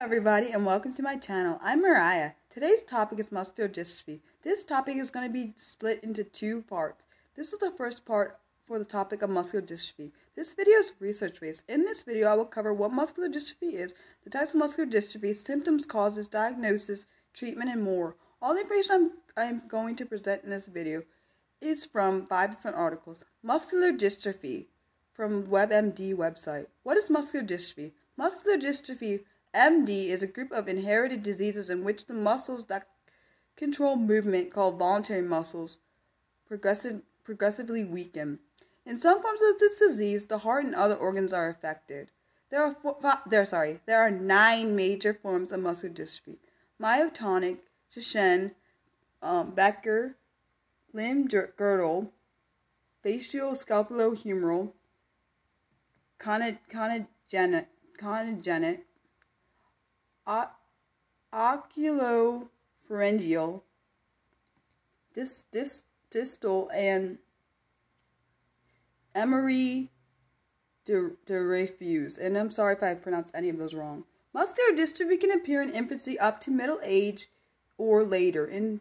Everybody, and welcome to my channel. I'm Mariah. Today's topic is muscular dystrophy. This topic is going to be split into two parts. This is the first part for the topic of muscular dystrophy. This video is research-based. In this video, I will cover what muscular dystrophy is, the types of muscular dystrophy, symptoms, causes, diagnosis, treatment, and more. All the information I'm going to present in this video is from 5 different articles. Muscular dystrophy from WebMD website. What is muscular dystrophy? Muscular dystrophy MD is a group of inherited diseases in which the muscles that control movement, called voluntary muscles, progressively weaken. In some forms of this disease, the heart and other organs are affected. There are 9 major forms of muscular dystrophy: myotonic, Duchenne, Becker, limb girdle, facial scapulohumeral, congenital, oculopharyngeal, distal, and Emery diffuse. And I'm sorry if I pronounced any of those wrong. Muscular dystrophy can appear in infancy up to middle age or later, and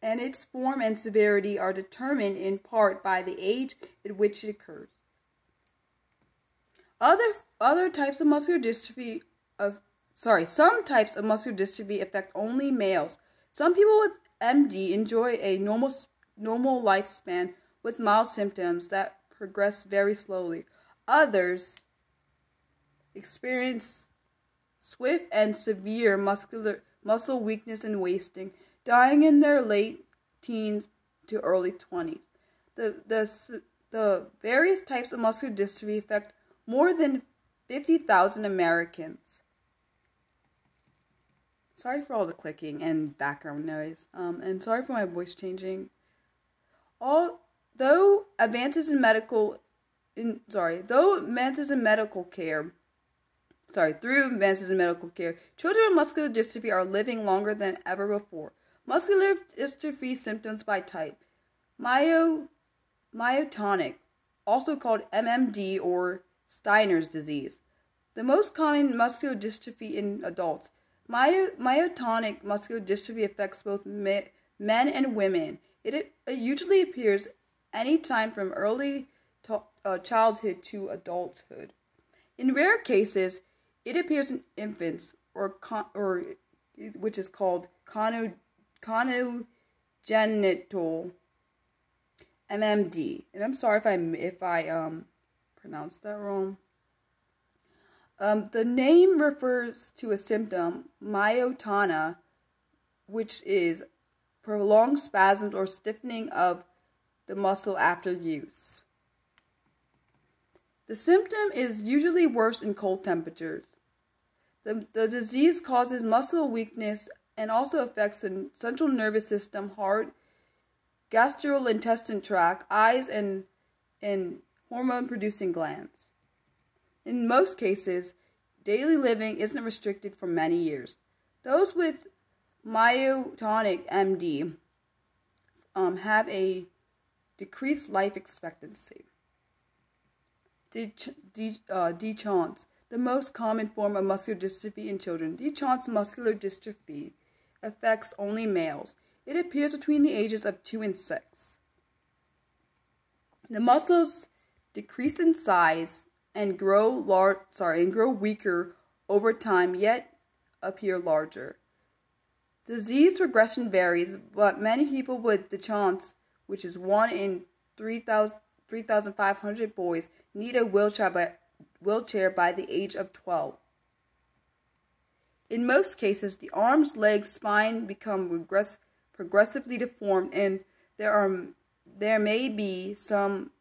its form and severity are determined in part by the age at which it occurs. Some types of muscular dystrophy affect only males. Some people with MD enjoy a normal lifespan with mild symptoms that progress very slowly. Others experience swift and severe muscle weakness and wasting, dying in their late teens to early 20s. The various types of muscular dystrophy affect more than 50,000 Americans. Sorry for all the clicking and background noise, and sorry for my voice changing. Though advances in medical care, children with muscular dystrophy are living longer than ever before. Muscular dystrophy symptoms by type: myotonic, also called MMD or Steiner's disease, the most common muscular dystrophy in adults. Myotonic muscular dystrophy affects both men and women. It usually appears any time from early childhood to adulthood. In rare cases, it appears in infants, which is called congenital MMD. And I'm sorry if I pronounced that wrong. The name refers to a symptom, myotonia, which is prolonged spasms or stiffening of the muscle after use. The symptom is usually worse in cold temperatures. The disease causes muscle weakness and also affects the central nervous system, heart, gastrointestinal tract, eyes, and hormone-producing glands. In most cases, daily living isn't restricted for many years. Those with myotonic MD have a decreased life expectancy. Duchenne's, the most common form of muscular dystrophy in children. Duchenne's muscular dystrophy affects only males. It appears between the ages of 2 and 6. The muscles decrease in size and grow weaker over time, yet appear larger. Disease progression varies, but many people with Duchenne's, which is 1 in 3,500 boys, need a wheelchair by the age of 12. In most cases, the arms, legs, spine become progressively deformed, and there may be some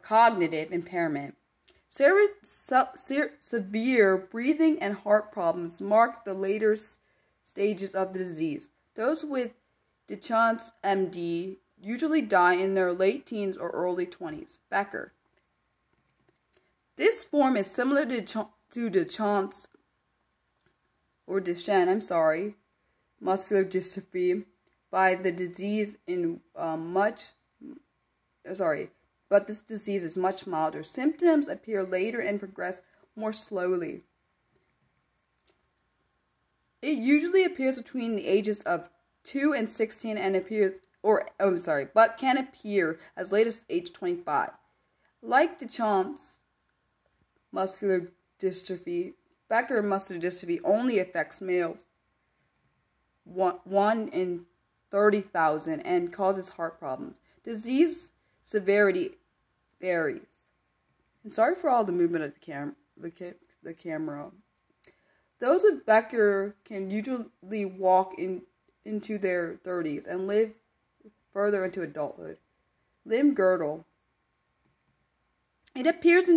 cognitive impairment. Severe breathing and heart problems mark the later stages of the disease. Those with Duchenne's MD usually die in their late teens or early 20s. Becker. This form is similar to Duchenne's muscular dystrophy by the disease in but this disease is much milder. Symptoms appear later and progress more slowly. It usually appears between the ages of 2 and 16 and but can appear as late as age 25. Like Duchenne's muscular dystrophy, Becker muscular dystrophy only affects males, 1 in 30,000, and causes heart problems. Disease severity varies. And sorry for all the movement of the camera. Those with Becker can usually walk into their 30s and live further into adulthood. Limb girdle. This appears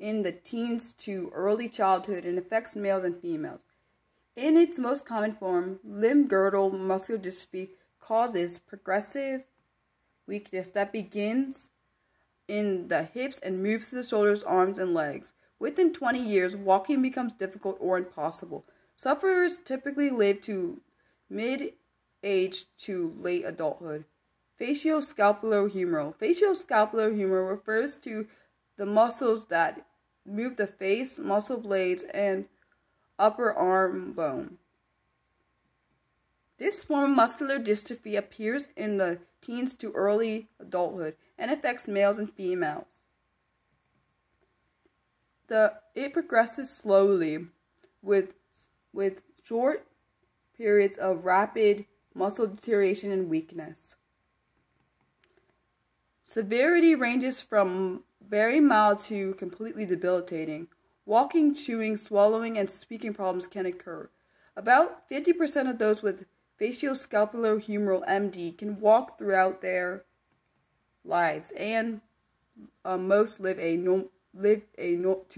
in the teens to early childhood and affects males and females. In its most common form, limb girdle muscular dystrophy causes progressive weakness that begins in the hips and moves to the shoulders, arms, and legs. Within 20 years, walking becomes difficult or impossible. Sufferers typically live to mid-age to late adulthood. Facioscapulohumeral. Facioscapulohumeral refers to the muscles that move the face, muscle blades, and upper arm bone. This form of muscular dystrophy appears in the teens to early adulthood and affects males and females. It progresses slowly with short periods of rapid muscle deterioration and weakness. Severity ranges from very mild to completely debilitating. Walking, chewing, swallowing, and speaking problems can occur. About 50% of those with facioscapulohumeral MD can walk throughout their lives, and most live to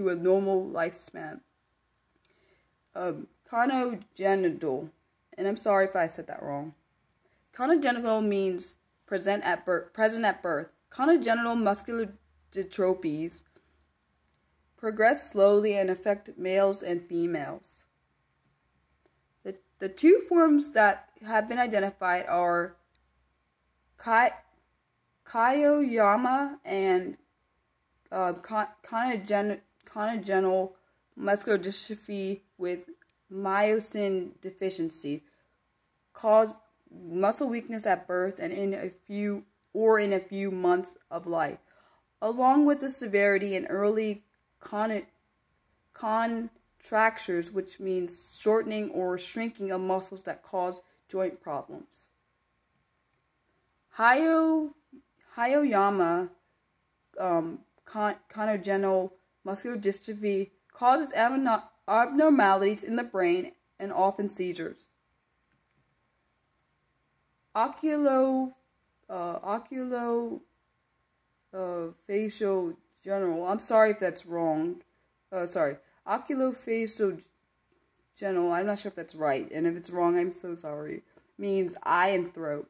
a normal lifespan. Congenital, and I'm sorry if I said that wrong. Congenital means present at birth. Congenital muscular dystrophies progress slowly and affect males and females. The two forms that have been identified are Kyoyama and congenital muscular dystrophy with myosin deficiency cause muscle weakness at birth and in a few months of life, along with the severity and early contractures, which means shortening or shrinking of muscles that cause joint problems. Hyoyama congenital muscular dystrophy causes abnormalities in the brain and often seizures. Oculofacial general. I'm sorry if that's wrong. Oculofacial general. I'm not sure if that's right, and if it's wrong, I'm so sorry. Means eye and throat.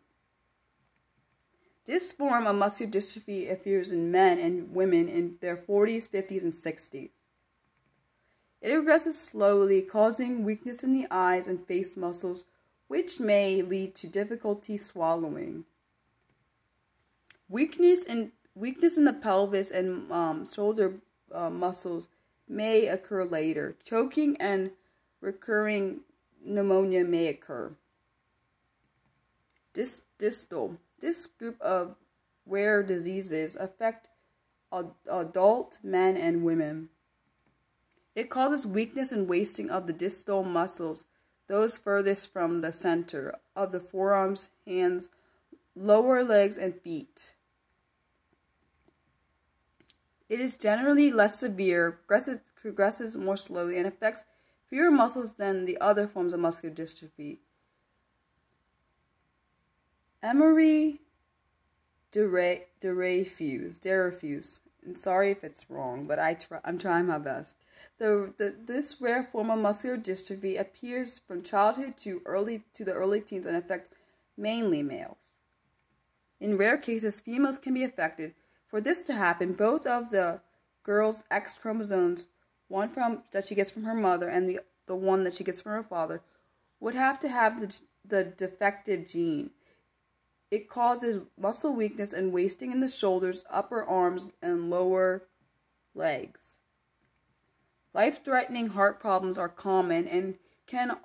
This form of muscular dystrophy appears in men and women in their 40s, 50s, and 60s. It progresses slowly, causing weakness in the eyes and face muscles, which may lead to difficulty swallowing. Weakness in the pelvis and shoulder muscles may occur later. Choking and recurring pneumonia may occur. Distal. This group of rare diseases affect adult men and women. It causes weakness and wasting of the distal muscles, those furthest from the center of the forearms, hands, lower legs, and feet. It is generally less severe, progresses more slowly, and affects fewer muscles than the other forms of muscular dystrophy. Emery Derefuse. And sorry if it's wrong, but I'm trying my best. This rare form of muscular dystrophy appears from childhood to the early teens and affects mainly males. In rare cases, females can be affected. For this to happen, both of the girl's X chromosomes, one that she gets from her mother and the one that she gets from her father, would have to have the defective gene. it causes muscle weakness and wasting in the shoulders, upper arms, and lower legs. Life-threatening heart problems are common and can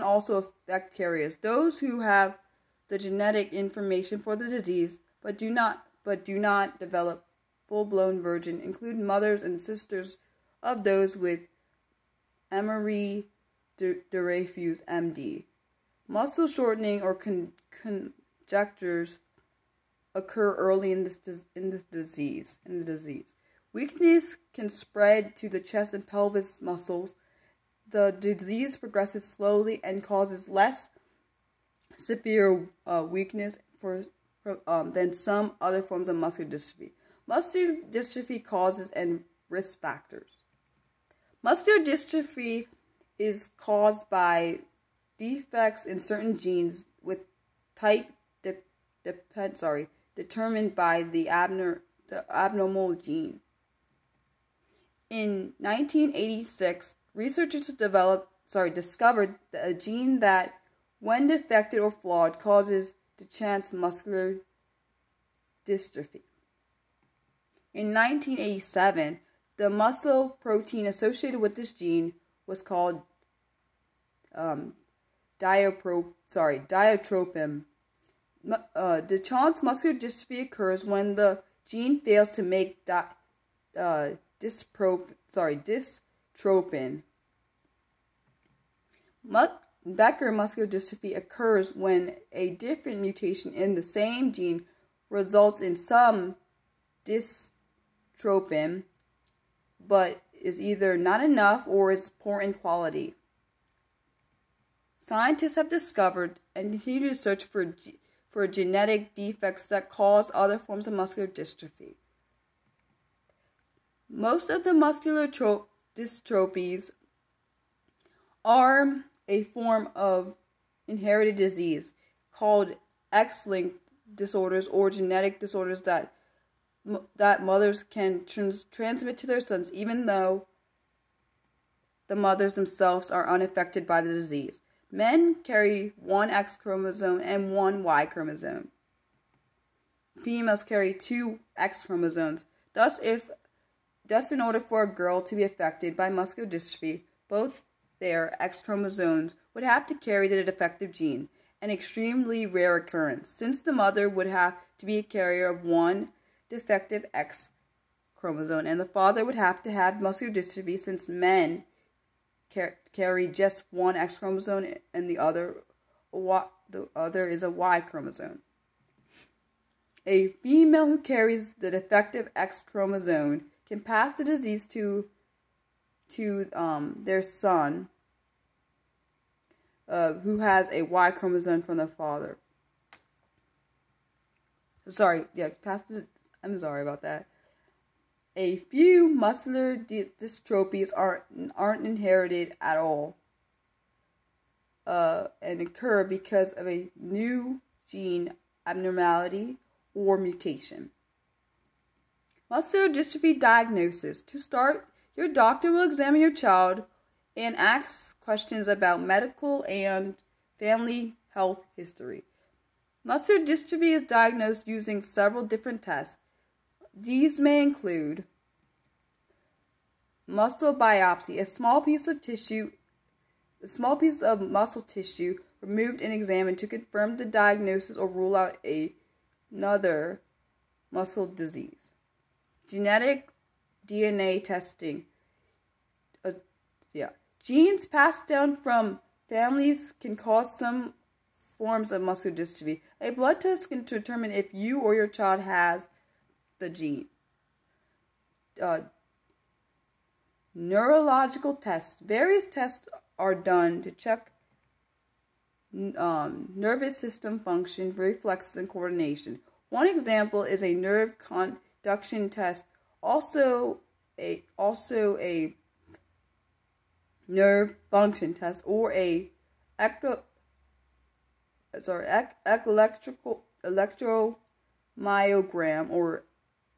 also affect carriers. Those who have the genetic information for the disease but do not develop full-blown version include mothers and sisters of those with Emery Dreifuss MD. Muscle shortening or conjectures occur early in the disease. Weakness can spread to the chest and pelvis muscles. The disease progresses slowly and causes less severe weakness than some other forms of muscular dystrophy. Muscular dystrophy causes and risk factors. Muscular dystrophy is caused by defects in certain genes with type determined by the abnormal gene. In 1986, researchers discovered a gene that, when defective or flawed, causes Duchenne's muscular dystrophy. In 1987, the muscle protein associated with this gene was called diatropin. Duchenne's muscular dystrophy occurs when the gene fails to make dystropin. Becker muscular dystrophy occurs when a different mutation in the same gene results in some dystropin, but is either not enough or is poor in quality. Scientists have discovered and continue to search for genetic defects that cause other forms of muscular dystrophy. Most of the muscular dystrophies are a form of inherited disease called X-linked disorders or genetic disorders that mothers can transmit to their sons even though the mothers themselves are unaffected by the disease. Men carry one X chromosome and one Y chromosome. Females carry two X chromosomes. Thus, in order for a girl to be affected by muscular dystrophy, both their X chromosomes would have to carry the defective gene, an extremely rare occurrence, since the mother would have to be a carrier of one defective X chromosome, and the father would have to have muscular dystrophy since men carry just one X chromosome and the other is a Y chromosome. A female who carries the defective X chromosome can pass the disease to their son, who has a Y chromosome from the father. I'm sorry about that. A few muscular dystrophies aren't inherited at all, and occur because of a new gene abnormality or mutation. Muscular dystrophy diagnosis. To start, your doctor will examine your child and ask questions about medical and family health history. Muscular dystrophy is diagnosed using several different tests. These may include muscle biopsy, a small piece of muscle tissue removed and examined to confirm the diagnosis or rule out another muscle disease. Genetic DNA testing. Genes passed down from families can cause some forms of muscular dystrophy. A blood test can determine if you or your child has the gene. Neurological tests. Various tests are done to check nervous system function, reflexes, and coordination. One example is a nerve conduction test, also a nerve function test, or a electromyogram or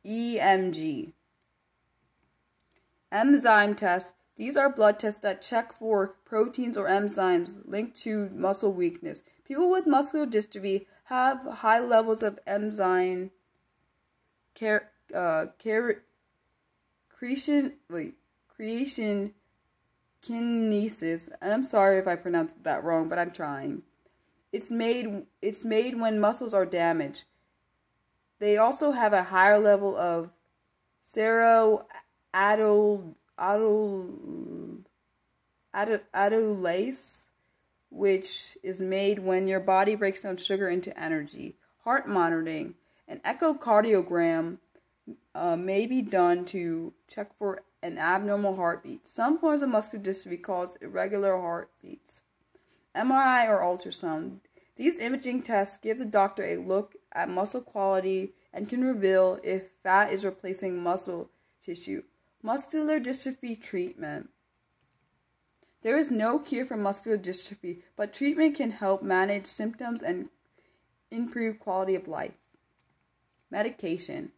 EMG. Enzyme tests. These are blood tests that check for proteins or enzymes linked to muscle weakness. People with muscular dystrophy have high levels of enzyme creation kinesis, and I'm sorry if I pronounced that wrong, but I'm trying. It's made when muscles are damaged. They also have a higher level of adolase, which is made when your body breaks down sugar into energy. Heart monitoring. An echocardiogram may be done to check for an abnormal heartbeat. Some forms of muscular dystrophy cause irregular heartbeats. MRI or ultrasound. These imaging tests give the doctor a look at muscle quality and can reveal if fat is replacing muscle tissue. Muscular dystrophy treatment. There is no cure for muscular dystrophy, but treatment can help manage symptoms and improve quality of life. Medication.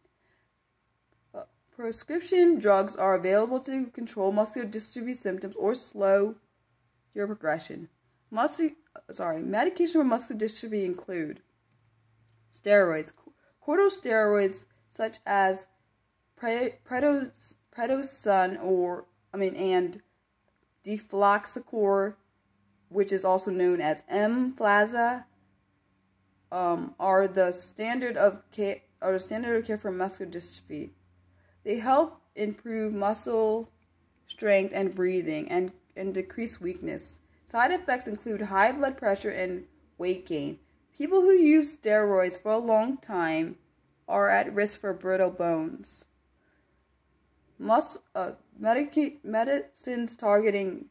Prescription drugs are available to control muscular dystrophy symptoms or slow your progression. Medication for muscular dystrophy include steroids. Corticosteroids such as prednisone and deflaxacor, which is also known as Emflaza, are the standard of care for muscular dystrophy. They help improve muscle strength and breathing and decrease weakness. Side effects include high blood pressure and weight gain. People who use steroids for a long time are at risk for brittle bones. Medicines targeting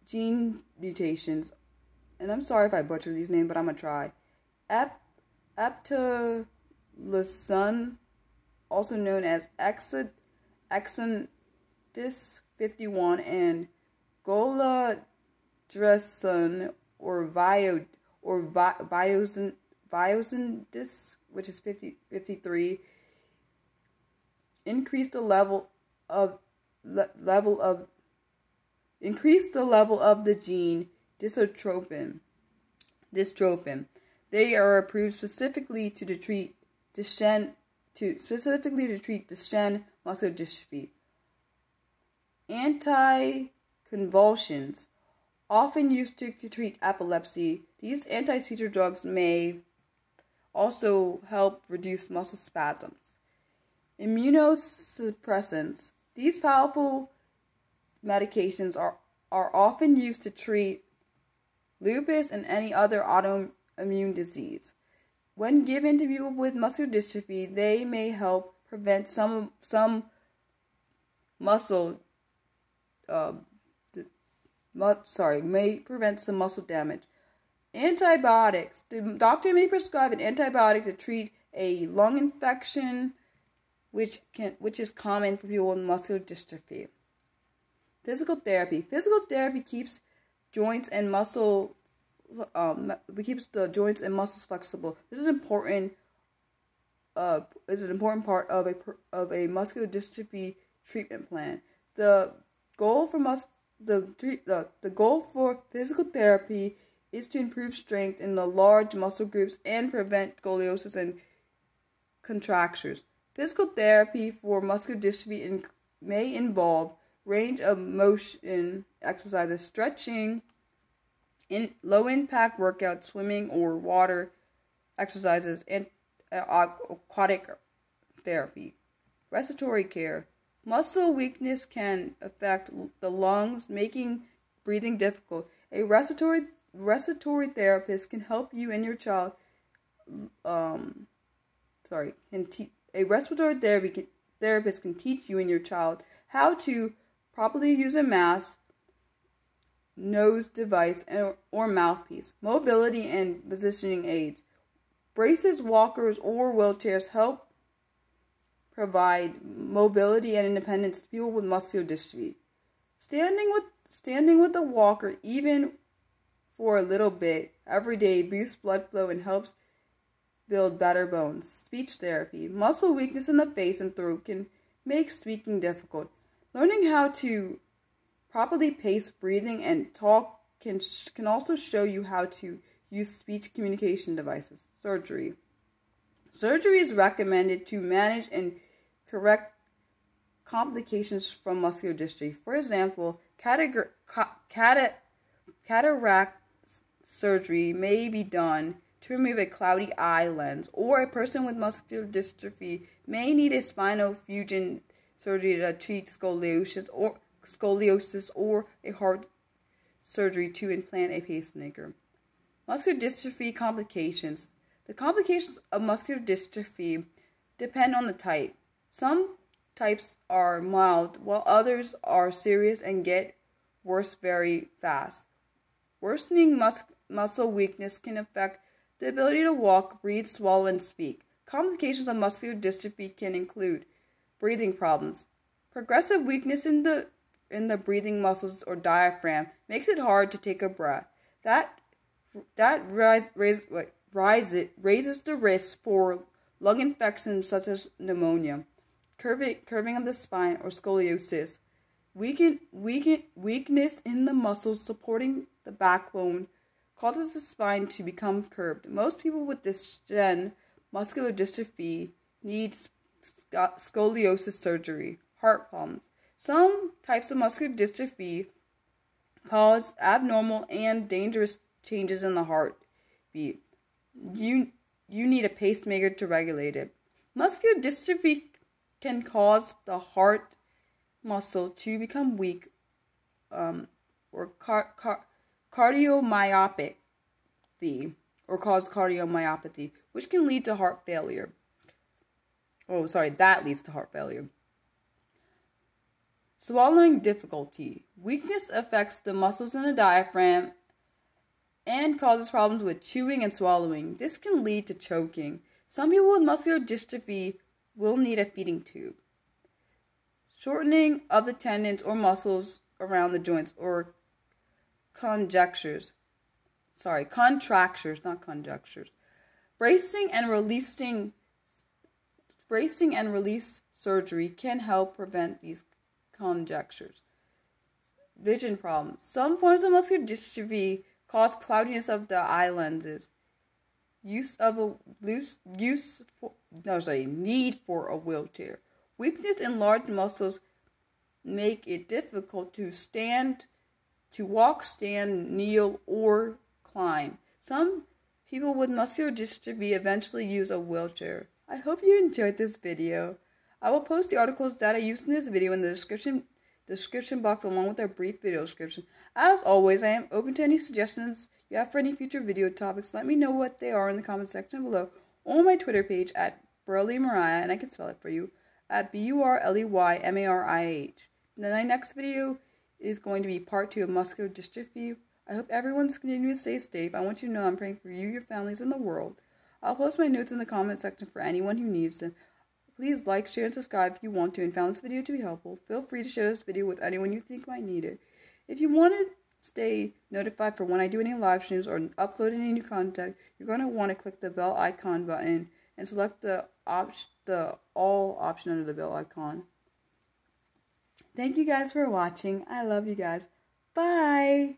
gene mutations, and I'm sorry if I butcher these names, but I'm going to try. Eptilesone, also known as Exondys 51, and Goladresone or Viosindis, which is 53, increase the level of the gene dystrophin. They are approved specifically to treat Duchenne muscular dystrophy. Anti-Convulsions, often used to treat epilepsy. These anti-seizure drugs may also help reduce muscle spasms. Immunosuppressants. These powerful medications are often used to treat lupus and any other autoimmune disease. When given to people with muscular dystrophy, they may help prevent some muscle damage. Antibiotics. The doctor may prescribe an antibiotic to treat a lung infection, which is common for people with muscular dystrophy. Physical therapy. Physical therapy keeps joints and muscles flexible. This is important. Is an important part of a muscular dystrophy treatment plan. The goal for physical therapy is to improve strength in the large muscle groups and prevent scoliosis and contractures. Physical therapy for muscular dystrophy may involve range of motion exercises, stretching, in low-impact workouts, swimming or water exercises, and aquatic therapy. Respiratory care. Muscle weakness can affect the lungs, making breathing difficult. A respiratory therapist can help you and your child. A respiratory therapist can teach you and your child how to properly use a mask, nose device, or mouthpiece. Mobility and positioning aids. Braces, walkers, or wheelchairs help provide mobility and independence to people with muscular dystrophy. Standing with a walker, even for a little bit every day, boosts blood flow and helps build better bones. Speech therapy. Muscle weakness in the face and throat can make speaking difficult. Learning how to properly pace breathing and talk can also show you how to use speech communication devices. Surgery. Surgery is recommended to manage and correct complications from muscular dystrophy. For example, cataract surgery may be done to remove a cloudy eye lens, or a person with muscular dystrophy may need a spinal fusion surgery to treat scoliosis or a heart surgery to implant a pacemaker. Muscular dystrophy complications. The complications of muscular dystrophy depend on the type. Some types are mild, while others are serious and get worse very fast. Worsening muscle weakness can affect the ability to walk, breathe, swallow, and speak. Complications of muscular dystrophy can include breathing problems. Progressive weakness in the breathing muscles or diaphragm makes it hard to take a breath. That raises the risk for lung infections such as pneumonia, curving of the spine, or scoliosis. Weakness in the muscles supporting the backbone causes the spine to become curved. Most people with Duchenne muscular dystrophy need scoliosis surgery. Heart problems. Some types of muscular dystrophy cause abnormal and dangerous changes in the heartbeat. You need a pacemaker to regulate it. Muscular dystrophy can cause the heart muscle to become weak, or cardiomyopathy, or cause cardiomyopathy, which can lead to heart failure. That leads to heart failure. Swallowing difficulty. Weakness affects the muscles in the diaphragm and causes problems with chewing and swallowing. This can lead to choking. Some people with muscular dystrophy will need a feeding tube. Shortening of the tendons or muscles around the joints, or contractures, not conjectures. Bracing and release surgery can help prevent these conjectures. Vision problems. Some forms of muscular dystrophy cause cloudiness of the eye lenses. Need for a wheelchair. Weakness in large muscles make it difficult to walk, stand, kneel, or climb. Some people with muscular dystrophy eventually use a wheelchair. I hope you enjoyed this video. I will post the articles that I used in this video in the description box along with a brief video description. As always, I am open to any suggestions you have for any future video topics. Let me know what they are in the comment section below, or on my Twitter page at BurleyMariah, and I can spell it for you, at BurleyMariah. Then my next video is going to be part 2 of muscular dystrophy. I hope everyone's continuing to stay safe. I want you to know I'm praying for you, your families, and the world. I'll post my notes in the comment section for anyone who needs them. Please like, share, and subscribe if you want to and found this video to be helpful. Feel free to share this video with anyone you think might need it. If you want to stay notified for when I do any live streams or upload any new content, you're going to want to click the bell icon button and select the all option under the bell icon. Thank you guys for watching. I love you guys. Bye!